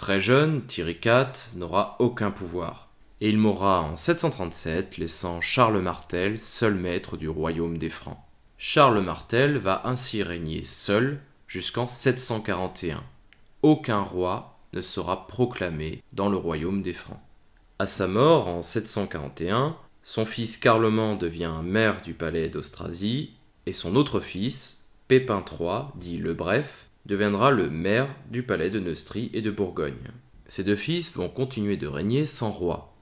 Très jeune, Thierry IV n'aura aucun pouvoir, et il mourra en 737, laissant Charles Martel seul maître du royaume des Francs. Charles Martel va ainsi régner seul jusqu'en 741. Aucun roi ne sera proclamé dans le royaume des Francs. À sa mort en 741, son fils Carloman devient maire du palais d'Austrasie et son autre fils, Pépin III, dit le Bref, deviendra le maire du palais de Neustrie et de Bourgogne. Ces deux fils vont continuer de régner sans roi.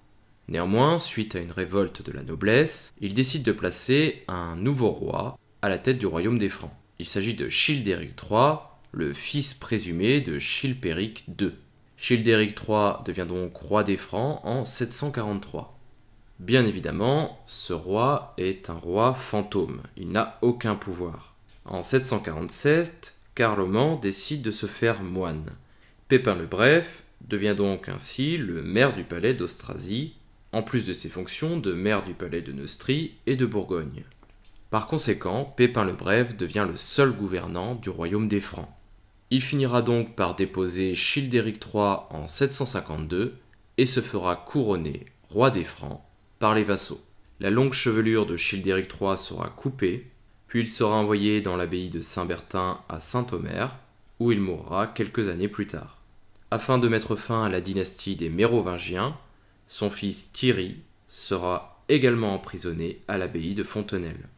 Néanmoins, suite à une révolte de la noblesse, ils décident de placer un nouveau roi à la tête du royaume des Francs. Il s'agit de Childéric III, le fils présumé de Chilpéric II. Childéric III devient donc roi des Francs en 743. Bien évidemment, ce roi est un roi fantôme, il n'a aucun pouvoir. En 747, Carloman décide de se faire moine. Pépin le Bref devient donc ainsi le maire du palais d'Austrasie, en plus de ses fonctions de maire du palais de Neustrie et de Bourgogne. Par conséquent, Pépin le Bref devient le seul gouvernant du royaume des Francs. Il finira donc par déposer Childéric III en 752 et se fera couronner roi des Francs par les vassaux. La longue chevelure de Childéric III sera coupée, puis il sera envoyé dans l'abbaye de Saint-Bertin à Saint-Omer, où il mourra quelques années plus tard. Afin de mettre fin à la dynastie des Mérovingiens, son fils Thierry sera également emprisonné à l'abbaye de Fontenelle.